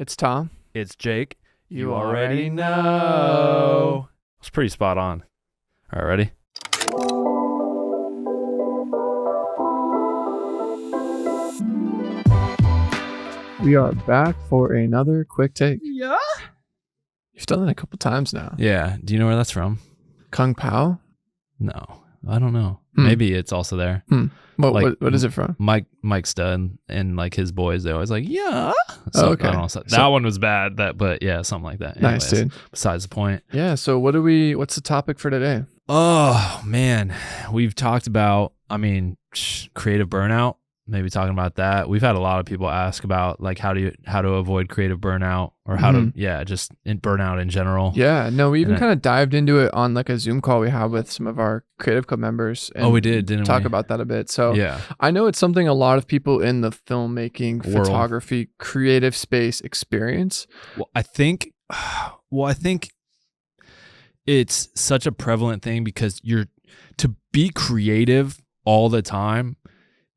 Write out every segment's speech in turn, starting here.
It's Tom. It's Jake. You already know. It's pretty spot on. All right, ready? We are back for another quick take. Yeah. You've done it a couple times now. Yeah. Do you know where that's from? Kung Pao? No, I don't know. Maybe it's also there. What is it from? Mike Stud and like his boys, they always like, yeah. Oh, okay. I don't know, that one was bad. But yeah, something like that. Nice, Anyways, dude. Besides the point. Yeah. So what's the topic for today? Oh man, we've talked about, creative burnout. Maybe talking about that. We've had a lot of people ask about like how to avoid creative burnout or how to just in burnout in general. Yeah, no, we even kind of dived into it on like a Zoom call we had with some of our creative club members. And we did, didn't talk we? about that a bit. So yeah, I know it's something a lot of people in the filmmaking, world, photography, creative space experience. Well, I think it's such a prevalent thing because to be creative all the time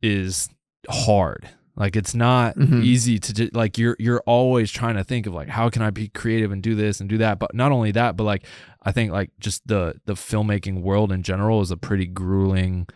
is hard. Like it's not easy to just, like you're always trying to think of like how can I be creative and do this and do that. But not only that, but like I think like just the filmmaking world in general is a pretty grueling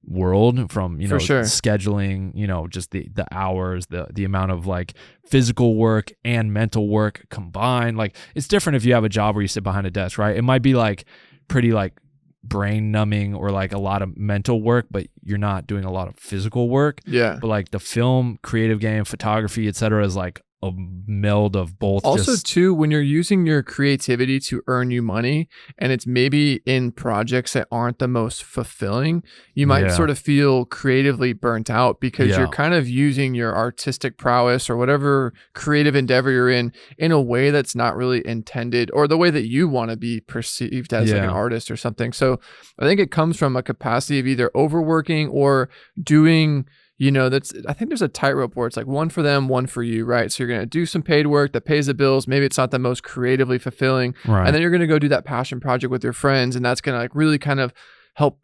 world from For sure. scheduling, just the hours, the amount of like physical work and mental work combined. Like it's different if you have a job where you sit behind a desk, right? It might be like pretty like brain numbing or like a lot of mental work, but you're not doing a lot of physical work. Yeah. But like the film, creative game, photography, etc., is like a meld of both. Also, too, when you're using your creativity to earn you money and it's maybe in projects that aren't the most fulfilling, you might sort of feel creatively burnt out because you're kind of using your artistic prowess or whatever creative endeavor you're in a way that's not really intended or the way that you want to be perceived as like an artist or something. So I think it comes from a capacity of either overworking or doing, I think there's a tightrope where it's like one for them, one for you, right? So you're going to do some paid work that pays the bills. Maybe it's not the most creatively fulfilling. Right. And then you're going to go do that passion project with your friends. And that's going to like really kind of help,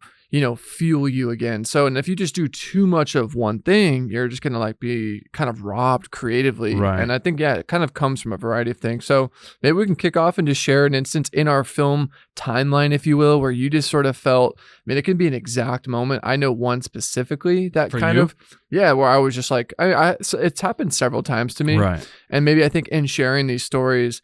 fuel you again. So, and if you just do too much of one thing, you're just going to like be kind of robbed creatively. Right. And I think, it kind of comes from a variety of things. So maybe we can kick off and just share an instance in our film timeline, if you will, where you just sort of felt, it can be an exact moment. I know one specifically that for kind of, where I was just like, so it's happened several times to me. Right. And maybe I think in sharing these stories,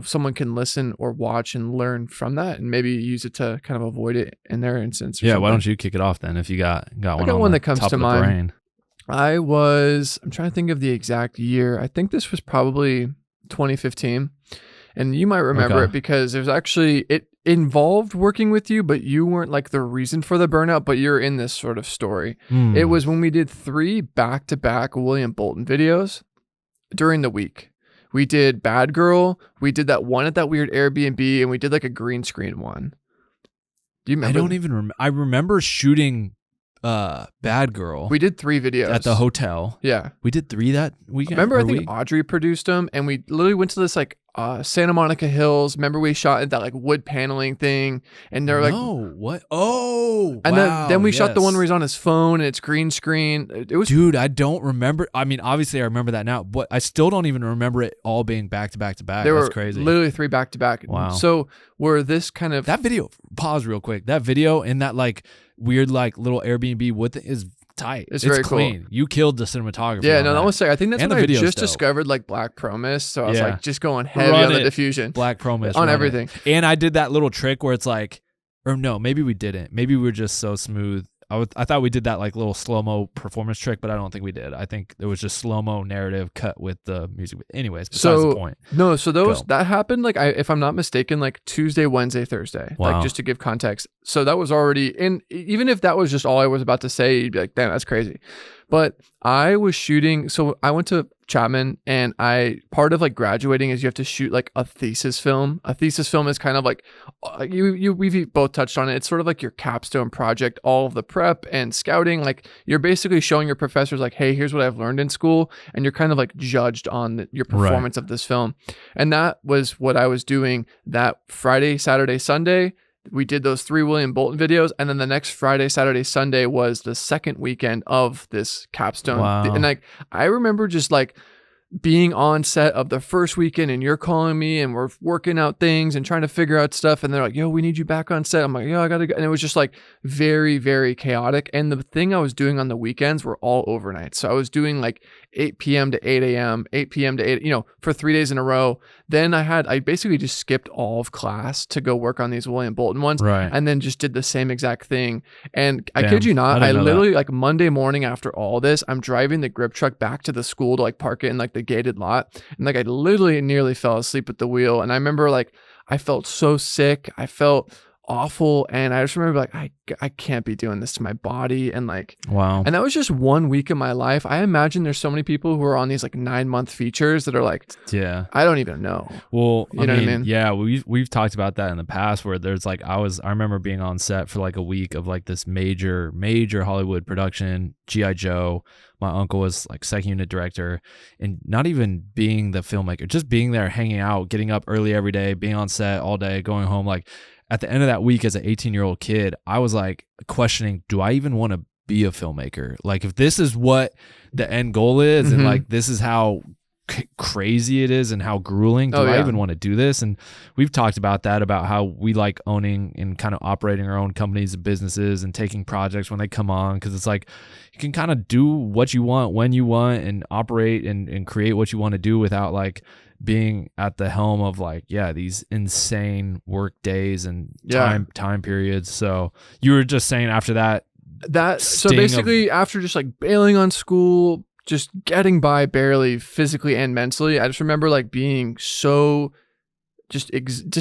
someone can listen or watch and learn from that and maybe use it to kind of avoid it in their instance. Yeah. Why don't you kick it off then if you got one? I got one that comes to mind. I'm trying to think of the exact year. I think this was probably 2015. And you might remember it because there's actually, it involved working with you, but you weren't like the reason for the burnout, but you're in this sort of story. It was when we did 3 back-to-back William Bolton videos during the week. We did Bad Girl. We did that one at that weird Airbnb, and we did like a green screen one. Do you remember? I don't even remember. I remember shooting Bad Girl. We did 3 videos at the hotel. Yeah, we did 3 that weekend. Remember, I think Audrey produced them, and we literally went to this like Santa Monica Hills. Remember, we shot at that like wood paneling thing, and they're like, "Oh, what? Oh, and wow, then we shot the one where he's on his phone and it's green screen. It was, dude. I don't remember. Obviously, I remember that now, but I still don't even remember it all being back to back to back. That's crazy. Literally 3 back to back. Wow. So where this kind of that video. Pause real quick. That video in that like weird like little Airbnb wood thing is tight. It's very clean. Cool. You killed the cinematography. Yeah, no, that was sick. I think that's when I just discovered like Black Promise. So I was like just going heavy on the diffusion. Black Promise on everything. And I did that little trick where it's like, or no, maybe we didn't. Maybe we were just so smooth. I thought we did that like little slow-mo performance trick, but I don't think we did. I think it was just slow-mo narrative cut with the music. Anyways, besides the point. No, so that happened like if I'm not mistaken, like Tuesday, Wednesday, Thursday. Wow. Like just to give context. So that was already, and even if that was just all I was about to say, you'd be like, damn, that's crazy. But I was shooting, so I went to Chapman, and part of like graduating is you have to shoot like a thesis film. A thesis film is kind of like we've both touched on it. It's sort of like your capstone project, all of the prep and scouting. Like you're basically showing your professors like, hey, here's what I've learned in school, and you're kind of like judged on your performance of this film. And that was what I was doing that Friday, Saturday, Sunday. We did those 3 William Bolton videos, and then the next Friday, Saturday, Sunday was the second weekend of this capstone. Wow. And like I remember just like being on set of the first weekend and you're calling me and we're working out things and trying to figure out stuff. And they're like, yo, we need you back on set. I'm like, yo, I gotta go. And it was just like very, very chaotic. And the thing I was doing on the weekends were all overnight. So I was doing like 8 p.m. to 8 a.m., 8 p.m. to 8, for 3 days in a row. Then I basically just skipped all of class to go work on these William Bolton ones. Right. And then just did the same exact thing. And I kid you not, I literally like Monday morning after all this, I'm driving the grip truck back to the school to like park it in like the gated lot. And like I literally nearly fell asleep at the wheel. And I remember like I felt so sick. I felt awful. And I just remember like I can't be doing this to my body. And like, wow. And that was just 1 week of my life. I imagine there's so many people who are on these like 9-month features that are like, yeah, I don't even know. Well, you know what I mean? Yeah, we've talked about that in the past where there's like I remember being on set for like a week of like this major Hollywood production, G.I. Joe. My uncle was like second unit director, and not even being the filmmaker, just being there, hanging out, getting up early every day, being on set all day, going home. Like at the end of that week as an 18-year-old kid, I was like questioning, do I even want to be a filmmaker? Like if this is what the end goal is, and like this is how crazy it is and how grueling, do I even want to do this? And we've talked about that, about how we like owning and kind of operating our own companies and businesses and taking projects when they come on, because it's like you can kind of do what you want when you want and operate and create what you want to do without like being at the helm of like these insane work days and time periods. So you were just saying after that so basically after just like bailing on school, just getting by barely physically and mentally, I just remember like being so just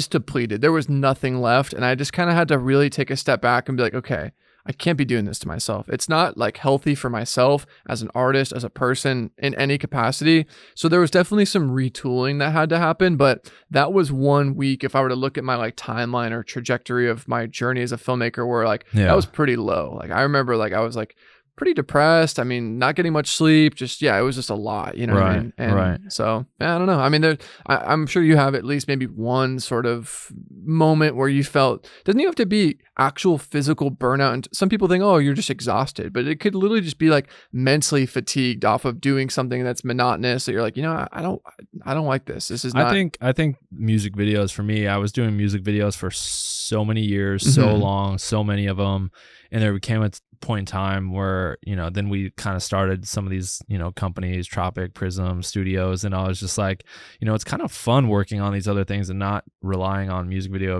depleted. There was nothing left. And I just kind of had to really take a step back and be like, okay, I can't be doing this to myself. It's not like healthy for myself as an artist, as a person in any capacity. So there was definitely some retooling that had to happen, but that was 1 week. If I were to look at my like timeline or trajectory of my journey as a filmmaker, where like that was pretty low. Like I remember like I was like pretty depressed. I mean, not getting much sleep. Just it was just a lot, you know what I mean? And so I don't know. I mean, I'm sure you have at least maybe one sort of moment where you felt, doesn't even have to be actual physical burnout. And some people think, oh, you're just exhausted, but it could literally just be like mentally fatigued off of doing something that's monotonous. That you're like, I don't like this. This is not. I think music videos for me, I was doing music videos for so many years, so long, so many of them. And there became a point in time where, then we kind of started some of these, companies, Tropic, Prism, Studios. And I was just like, it's kind of fun working on these other things and not relying on music video.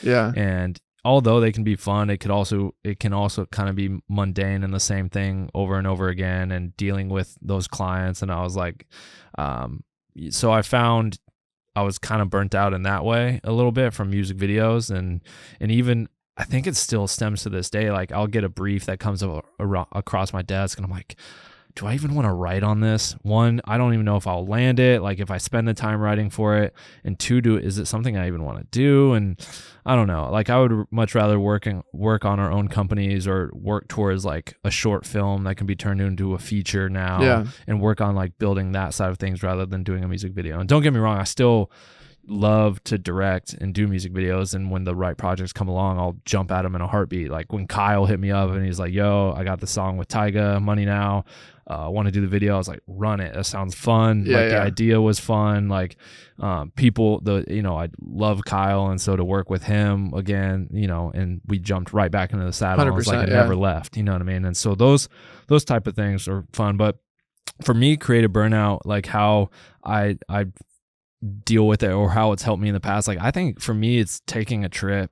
And although they can be fun, it can also kind of be mundane and the same thing over and over again and dealing with those clients. And I was like, so I found I was kind of burnt out in that way a little bit from music videos. And even, I think it still stems to this day. Like I'll get a brief that comes across my desk and I'm like, do I even want to write on this? One, I don't even know if I'll land it. Like if I spend the time writing for it, and two, is it something I even want to do? And I don't know. Like I would much rather work on our own companies or work towards like a short film that can be turned into a feature now and work on like building that side of things rather than doing a music video. And don't get me wrong, I still love to direct and do music videos, and when the right projects come along, I'll jump at them in a heartbeat. Like when Kyle hit me up and he's like, yo, I got the song with Tyga, Money Now, I want to do the video. I was like, run it, that sounds fun. The idea was fun. Like I love Kyle, and so to work with him again, and we jumped right back into the saddle. It was like it never left, you know what I mean? And so those type of things are fun. But for me, creative burnout, like how I deal with it or how it's helped me in the past, like I think for me it's doing a trip,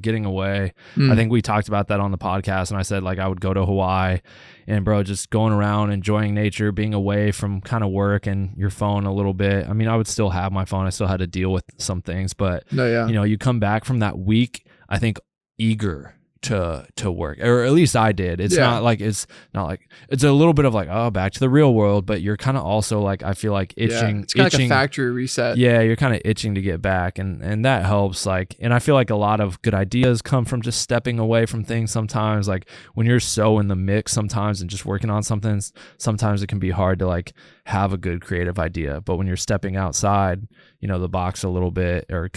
getting away. I think we talked about that on the podcast, and I said like I would go to Hawaii and just going around, enjoying nature, being away from kind of work and your phone a little bit. I mean, I would still have my phone, I still had to deal with some things, but you come back from that week, I think, eager to work, or at least I did. It's not like it's a little bit of like, oh, back to the real world, but you're kind of also like, I feel like itching. It's kind of like a factory reset. Yeah, you're kind of itching to get back, and that helps. Like, and I feel like a lot of good ideas come from just stepping away from things. Sometimes, like when you're so in the mix, sometimes and just working on something, sometimes it can be hard to like have a good creative idea. But when you're stepping outside, the box a little bit, or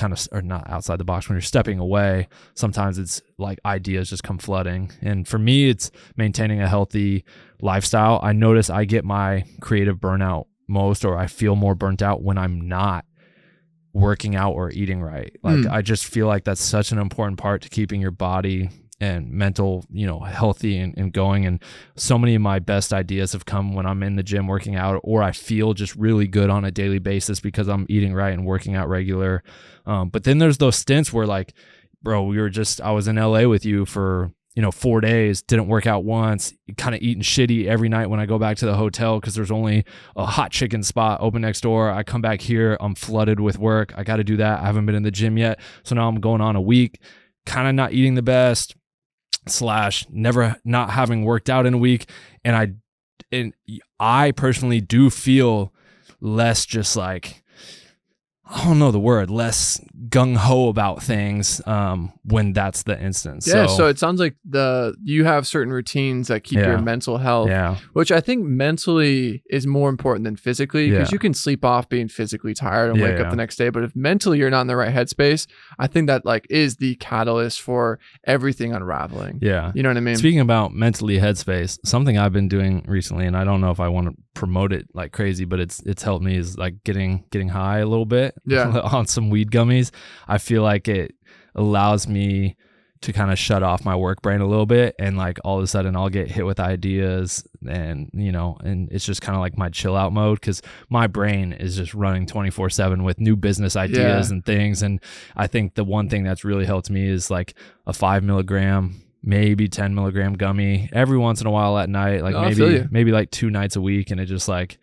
not outside the box, when you're stepping away, sometimes it's like ideas just come flooding. And for me, it's maintaining a healthy lifestyle. I notice I get my creative burnout most, or I feel more burnt out when I'm not working out or eating right. Like I just feel like that's such an important part to keeping your body and mental, healthy and going. And so many of my best ideas have come when I'm in the gym working out, or I feel just really good on a daily basis because I'm eating right and working out regular. But then there's those stints where like, bro, I was in LA with you for 4 days, didn't work out once, kind of eating shitty every night when I go back to the hotel because there's only a hot chicken spot open next door. I come back here, I'm flooded with work. I got to do that. I haven't been in the gym yet. So now I'm going on a week, kind of not eating the best / never not having worked out in a week. And I personally do feel less just like, I don't know the word, less gung-ho about things when that's the instance. Yeah, so it sounds like you have certain routines that keep your mental health, which I think mentally is more important than physically, because you can sleep off being physically tired and wake up the next day. But if mentally you're not in the right headspace, I think that like is the catalyst for everything unraveling. Yeah. You know what I mean? Speaking about mentally headspace, something I've been doing recently, and I don't know if I want to promote it like crazy, but it's helped me, is like getting high a little bit on some weed gummies. I feel like it allows me to kind of shut off my work brain a little bit, and like all of a sudden I'll get hit with ideas, and and it's just kind of like my chill out mode, because my brain is just running 24/7 with new business ideas and things. And I think the one thing that's really helped me is like a 5 milligram, maybe 10 milligram gummy every once in a while at night, like maybe like 2 nights a week, and it just like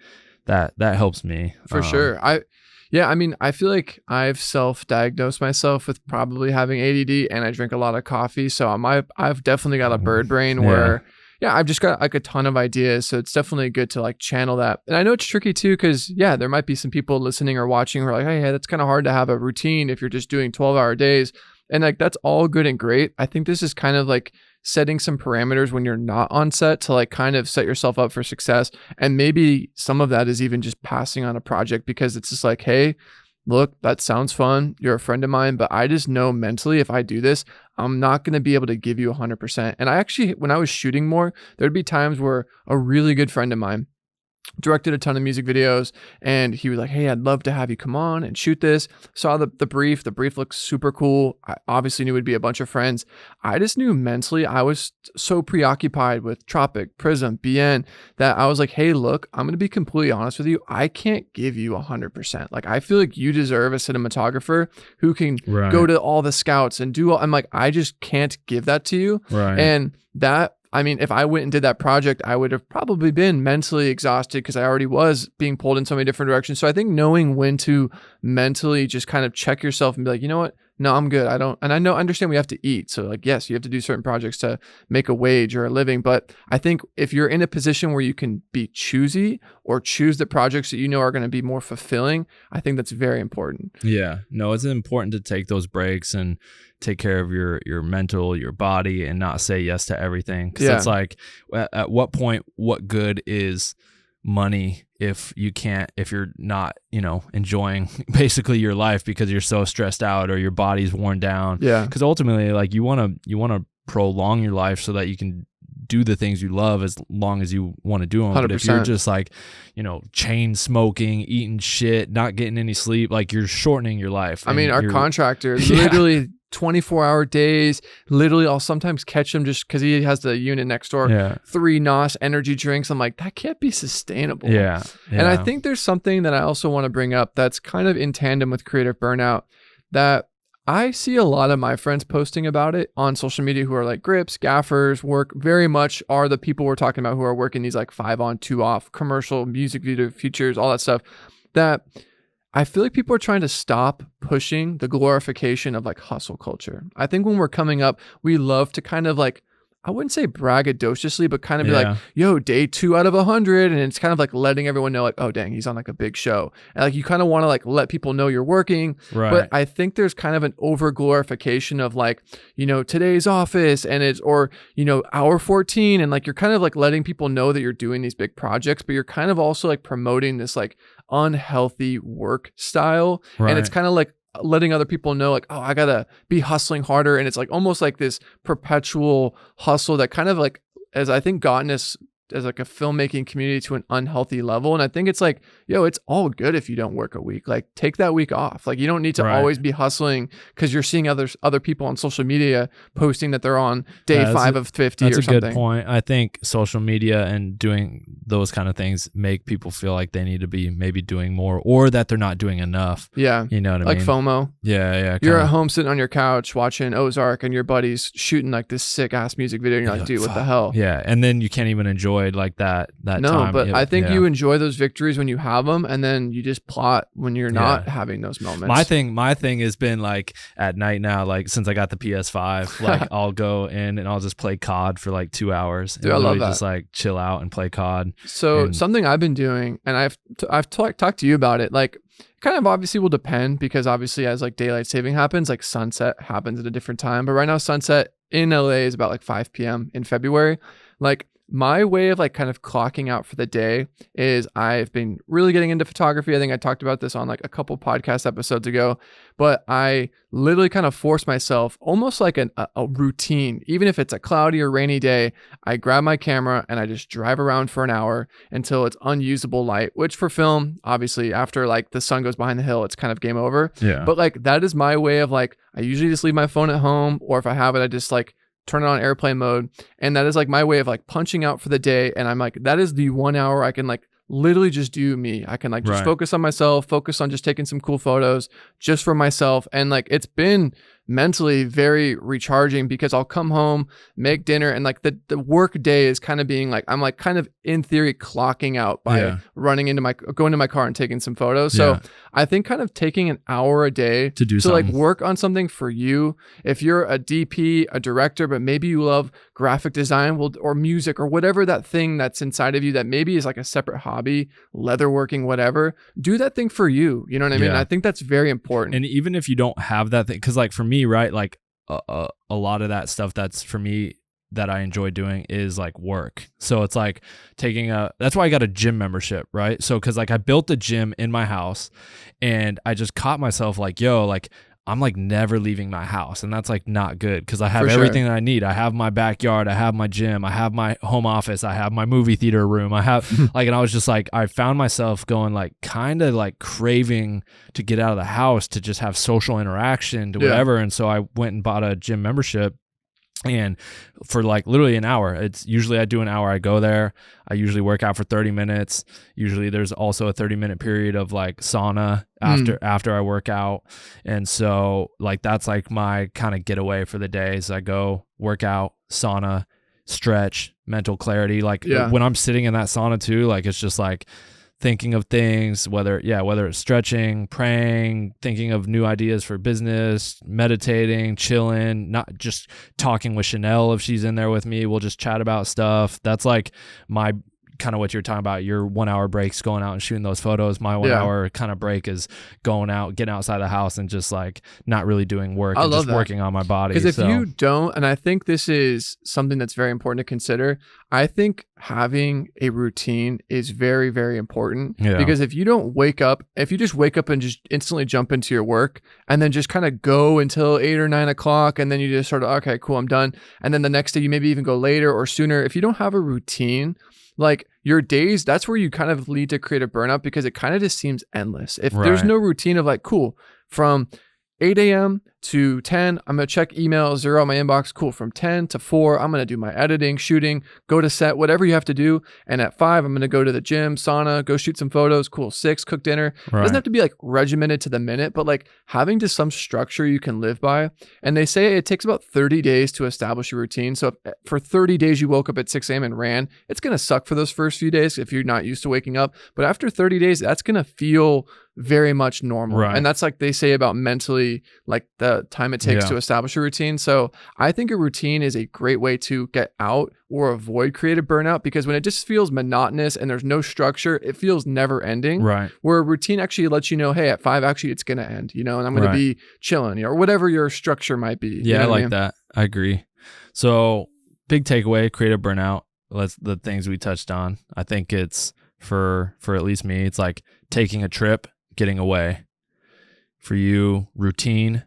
that helps me for sure. I feel like I've self-diagnosed myself with probably having ADD, and I drink a lot of coffee. So I've definitely got a bird brain where, I've just got like a ton of ideas. So it's definitely good to like channel that. And I know it's tricky too, because there might be some people listening or watching who are like, hey, that's kind of hard to have a routine if you're just doing 12-hour days. And like, that's all good and great. I think this is kind of like setting some parameters when you're not on set to like kind of set yourself up for success. And maybe some of that is even just passing on a project, because it's just like, hey, look, that sounds fun. You're a friend of mine, but I just know mentally if I do this, I'm not going to be able to give you 100%. And I actually, when I was shooting more, there'd be times where a really good friend of mine directed a ton of music videos, and he was like, hey, I'd love to have you come on and shoot this. Saw the brief. The brief looks super cool. I obviously knew it'd be a bunch of friends. I just knew mentally I was so preoccupied with Tropic, Prism, BN, that I was like, hey, look, I'm going to be completely honest with you. I can't give you 100%. Like, I feel like you deserve a cinematographer who can go to all the scouts and do all, I'm like, I just can't give that to you. And that, I mean, if I went and did that project, I would have probably been mentally exhausted, because I already was being pulled in so many different directions. So I think knowing when to mentally just kind of check yourself and be like, you know what? No, I'm good. Understand we have to eat. So like, yes, you have to do certain projects to make a wage or a living. But I think if you're in a position where you can be choosy or choose the projects that you know are going to be more fulfilling, I think that's very important. Yeah, no, it's important to take those breaks and take care of your mental, your body, and not say yes to everything. Because it's like, at what point, what good is money if you're not, enjoying basically your life because you're so stressed out or your body's worn down? Because ultimately, like, you want to prolong your life so that you can do the things you love as long as you want to do them. 100%. But if you're just like, chain smoking, eating shit, not getting any sleep, like, you're shortening your life. I mean, our contractor literally 24-hour days. Literally, I'll sometimes catch him just because he has the unit next door. 3 NOS energy drinks. I'm like, that can't be sustainable. And I think there's something that I also want to bring up that's kind of in tandem with creative burnout, that I see a lot of my friends posting about it on social media, who are like grips, gaffers, work very much are the people we're talking about who are working these like 5 on 2 off commercial music video features, all that stuff, that I feel like people are trying to stop pushing the glorification of like hustle culture. I think when we're coming up, we love to kind of like, I wouldn't say braggadociously, but kind of be like, yo, day 2 out of 100. And it's kind of like letting everyone know like, oh, dang, he's on like a big show. And like, you kind of want to like let people know you're working. But I think there's kind of an over glorification of like, today's office and it's, or, hour 14. And like, you're kind of like letting people know that you're doing these big projects, but you're kind of also like promoting this like unhealthy work style. And it's kind of like letting other people know like, oh, I gotta be hustling harder. And it's like almost like this perpetual hustle that kind of like, as I think gotten us as like a filmmaking community to an unhealthy level. And I think it's like, yo, it's all good if you don't work a week. Like take that week off. Like you don't need to always be hustling because you're seeing other people on social media posting that they're on day 5 of 50 or something. That's a good point. I think social media and doing those kind of things make people feel like they need to be maybe doing more, or that they're not doing enough. Yeah. You know what I mean? Like FOMO. Yeah. You're at home sitting on your couch watching Ozark and your buddies shooting like this sick ass music video. And you're like, dude, what the hell? Yeah. And then you can't even enjoy like that time. No, but I think you enjoy those victories when you have them, and then you just plot when you're not having those moments. My thing has been like at night now, like since I got the PS5, like I'll go in and I'll just play COD for like 2 hours. Dude, I love that. Just like chill out and play COD. So something I've been doing, and I've talked to you about it, like kind of obviously will depend, because obviously as like daylight saving happens, like sunset happens at a different time. But right now sunset in LA is about like 5 p.m. in February. Like my way of like kind of clocking out for the day is I've been really getting into photography. I think I talked about this on like a couple podcast episodes ago, but I literally kind of force myself almost like a routine. Even if it's a cloudy or rainy day, I grab my camera and I just drive around for an hour until it's unusable light, which for film, obviously after like the sun goes behind the hill, it's kind of game over. Yeah. But like that is my way of like, I usually just leave my phone at home, or if I have it, I just like turn it on airplane mode. And that is like my way of like punching out for the day. And I'm like, that is the 1 hour I can like literally just do me. I can like just focus on myself, focus on just taking some cool photos just for myself. And like, it's been mentally very recharging, because I'll come home, make dinner, and like the work day is kind of being like, I'm like kind of in theory clocking out by going into my car and taking some photos. So I think kind of taking an hour a day to do like work on something for you. If you're a DP, a director, but maybe you love graphic design, or music, or whatever that thing that's inside of you that maybe is like a separate hobby, leatherworking, whatever, do that thing for you. You know what I mean? I think that's very important. And even if you don't have that thing, because like for me, right, like a lot of that stuff that's for me that I enjoy doing is like work. So it's like that's why I got a gym membership, right? So because like I built a gym in my house, and I just caught myself like, yo, like I'm like never leaving my house, and that's like not good, because I have everything that I need. I have my backyard, I have my gym, I have my home office, I have my movie theater room, I have like, and I was just like, I found myself going like kind of like craving to get out of the house, to just have social interaction, to whatever. And so I went and bought a gym membership. And for like literally an hour, it's usually I do an hour, I go there, I usually work out for 30 minutes. Usually there's also a 30-minute period of like sauna after I work out. And so like, that's like my kind of getaway for the day, is I go work out, sauna, stretch, mental clarity. Like when I'm sitting in that sauna too, like it's just like thinking of things, whether it's stretching, praying, thinking of new ideas for business, meditating, chilling, not just talking with Chanel if she's in there with me. We'll just chat about stuff. That's like my kind of what you're talking about, your 1 hour breaks, going out and shooting those photos. My 1 hour kind of break is going out, getting outside the house, and just like not really doing work, and just working on my body. Because if you don't, and I think this is something that's very important to consider, I think having a routine is very, very important. Because if you don't wake up, if you just wake up and just instantly jump into your work, and then just kind of go until 8 or 9 o'clock, and then you just sort of, okay, cool, I'm done. And then the next day you maybe even go later or sooner. If you don't have a routine, like your days, that's where you kind of lead to creative burnout, because it kind of just seems endless. If there's no routine of like, cool, from 8 a.m. to 10, I'm going to check email, zero out my inbox. Cool. From 10 to 4, I'm going to do my editing, shooting, go to set, whatever you have to do. And at 5, I'm going to go to the gym, sauna, go shoot some photos. Cool. 6, cook dinner. It doesn't have to be like regimented to the minute, but like having just some structure you can live by. And they say it takes about 30 days to establish a routine. So if for 30 days you woke up at 6 a.m. and ran, it's going to suck for those first few days if you're not used to waking up. But after 30 days, that's going to feel very much normal. And that's like they say about mentally, like the time it takes to establish a routine. So I think a routine is a great way to get out or avoid creative burnout, because when it just feels monotonous and there's no structure, it feels never ending. Where a routine actually lets you know, hey, at 5, actually it's going to end, you know, and I'm going to be chilling, or whatever your structure might be. Yeah, I like that. I agree. So big takeaway, creative burnout. That's the things we touched on. I think it's for at least me, it's like taking a trip, getting away. For you, routine,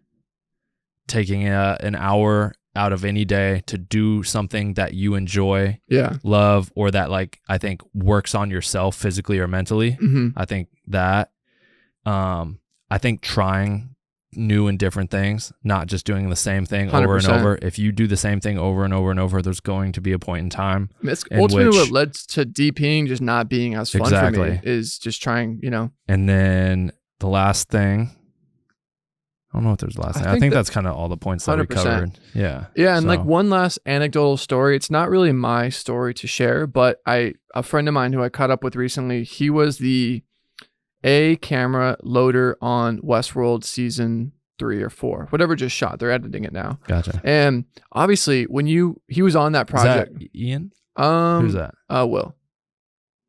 taking an hour out of any day to do something that you enjoy, love, or that like I think works on yourself physically or mentally. I think that I think trying new and different things, not just doing the same thing 100%. Over and over. If you do the same thing over and over and over, there's going to be a point in time. It's ultimately what led to DPing just not being as fun for me is just trying, And then the last thing, I don't know if there's the last thing. I think that's kind of all the points that 100%. We covered. Yeah. Yeah. And like one last anecdotal story. It's not really my story to share, but a friend of mine who I caught up with recently, he was the camera loader on Westworld season 3 or 4, whatever just shot. They're editing it now. Gotcha. And obviously he was on that project. Is that Ian? Who's that?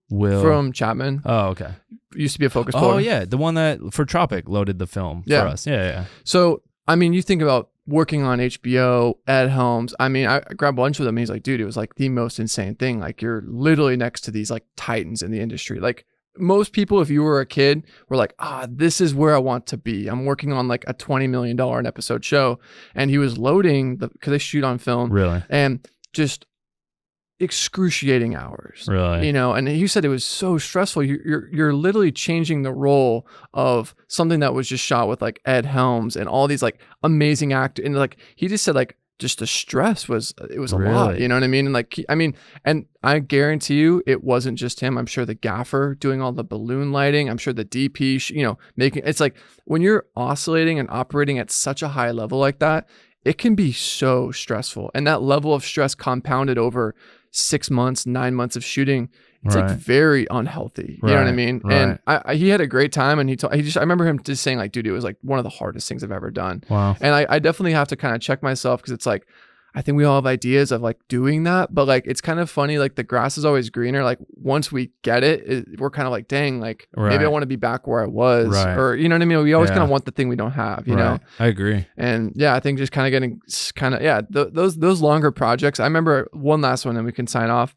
Will from Chapman. Oh, okay. Used to be a focus puller. Oh yeah, the one that for Tropic loaded the film for us. Yeah. So I mean, you think about working on HBO, Ed Helms. I mean, I grabbed lunch with him. And he's like, dude, it was like the most insane thing. Like you're literally next to these like titans in the industry. Like most people, if you were a kid, were like, this is where I want to be. I'm working on like a $20 million an episode show. And he was loading because they shoot on film. Really? And just excruciating hours. Really? And he said it was so stressful. You're literally changing the role of something that was just shot with like Ed Helms and all these like amazing actors. And like, he just said like, just the stress was a lot, you know what I mean? And like, and I guarantee you it wasn't just him. I'm sure the gaffer doing all the balloon lighting, I'm sure the DP, making, it's like when you're oscillating and operating at such a high level like that, it can be so stressful. And that level of stress compounded over 6 months, 9 months of shooting, it's like very unhealthy. You know what I mean? And he had a great time, and I remember him just saying like, dude, it was like one of the hardest things I've ever done. Wow. And I definitely have to kind of check myself, because it's like, I think we all have ideas of like doing that, but like, it's kind of funny. Like the grass is always greener. Like once we get it, we're kind of like, dang, like maybe I want to be back where I was, or, you know what I mean? We always kind of want the thing we don't have, you know? I agree. And yeah, I think just kind of getting those longer projects. I remember one last one, and we can sign off.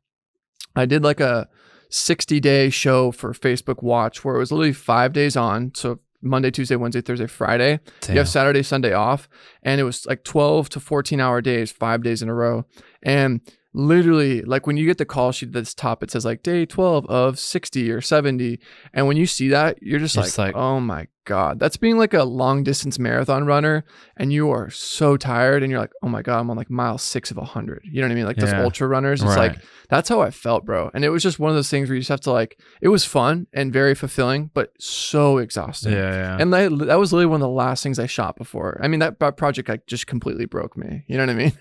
I did like a 60-day show for Facebook Watch where it was literally 5 days on. So Monday, Tuesday, Wednesday, Thursday, Friday. Damn. You have Saturday, Sunday off. And it was like 12 to 14-hour days, 5 days in a row. And literally, like when you get the call sheet at this top, it says like day 12 of 60 or 70. And when you see that, you're just like, oh my God, that's being like a long distance marathon runner. And you are so tired, and you're like, oh my God, I'm on like mile 6 of 100. You know what I mean? Like those ultra runners. It's like, that's how I felt, bro. And it was just one of those things where you just have to like, it was fun and very fulfilling, but so exhausting. Yeah. And that was literally one of the last things I shot before. I mean, that project like just completely broke me. You know what I mean?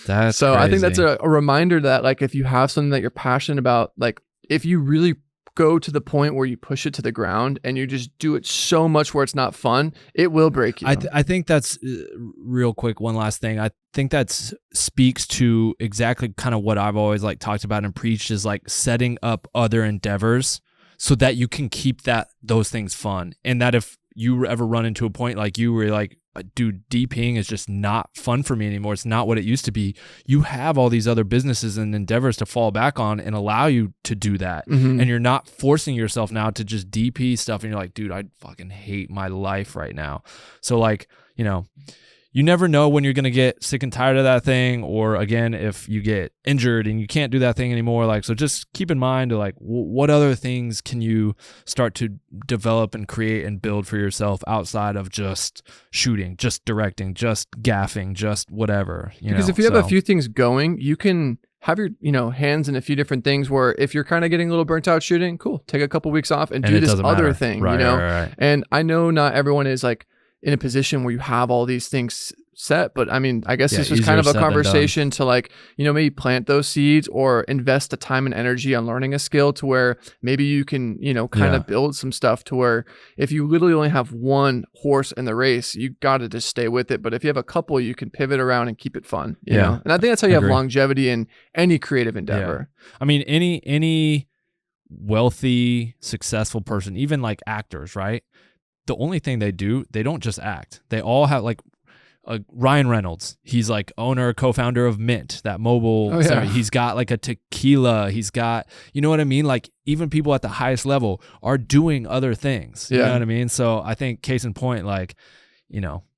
That's so crazy. I think that's a reminder that like, if you have something that you're passionate about, like if you really go to the point where you push it to the ground and you just do it so much where it's not fun, it will break you. I think that's real quick. One last thing. I think that speaks to exactly kind of what I've always like talked about and preached, is like setting up other endeavors so that you can keep those things fun. And that if you ever run into a point like you were like, dude, DPing is just not fun for me anymore. It's not what it used to be. You have all these other businesses and endeavors to fall back on and allow you to do that. Mm-hmm. And you're not forcing yourself now to just DP stuff. And you're like, dude, I fucking hate my life right now. So like, you never know when you're going to get sick and tired of that thing, or again, if you get injured and you can't do that thing anymore. Like, so just keep in mind like, what other things can you start to develop and create and build for yourself outside of just shooting, just directing, just gaffing, just whatever, because if you have a few things going, you can have your, hands in a few different things, where if you're kind of getting a little burnt out shooting, cool, take a couple weeks off and do this other thing, Right. And I know not everyone is like in a position where you have all these things set, but I mean, I guess this was kind of a conversation to like, maybe plant those seeds or invest the time and energy on learning a skill to where maybe you can, kind of build some stuff to where if you literally only have one horse in the race, you got to just stay with it. But if you have a couple, you can pivot around and keep it fun, you know? And I think that's how you have longevity in any creative endeavor. Yeah. I mean, any wealthy, successful person, even like actors, right? The only thing they don't just act. They all have like Ryan Reynolds. He's like co-founder of Mint, that mobile. He's got like a tequila. He's got, you know what I mean? Like even people at the highest level are doing other things. You know what I mean? So I think case in point, like,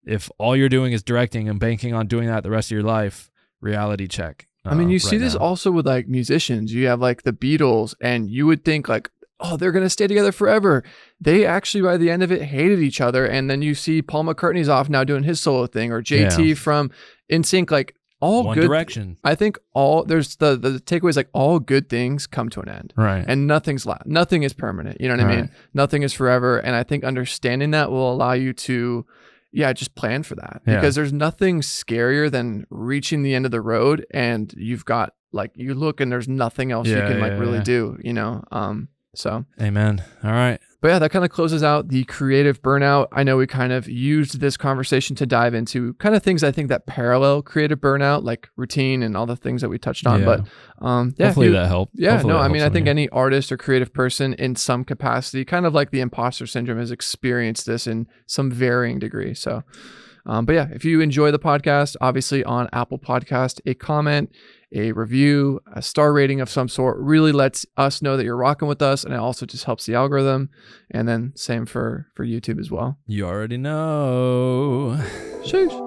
if all you're doing is directing and banking on doing that the rest of your life, reality check. I mean, you see this also with like musicians. You have like the Beatles, and you would think like, oh, they're going to stay together forever. They actually, by the end of it, hated each other. And then you see Paul McCartney's off now doing his solo thing, or JT from NSYNC, like all One good. Direction. I think there's the takeaway is like all good things come to an end. Right. And nothing is permanent. You know what I mean? Nothing is forever. And I think understanding that will allow you to, just plan for that, because there's nothing scarier than reaching the end of the road and you've got like, you look and there's nothing else you can really do, So amen. All right. But yeah, that kind of closes out the creative burnout. I know we kind of used this conversation to dive into kind of things I think that parallel creative burnout, like routine and all the things that we touched on. But hopefully that helped. Yeah, no, I mean, I think any artist or creative person in some capacity, kind of like the imposter syndrome, has experienced this in some varying degree. So, but yeah, if you enjoy the podcast, obviously on Apple Podcast, a comment, a review, a star rating of some sort really lets us know that you're rocking with us, and it also just helps the algorithm. And then same for YouTube as well. You already know. Sheesh.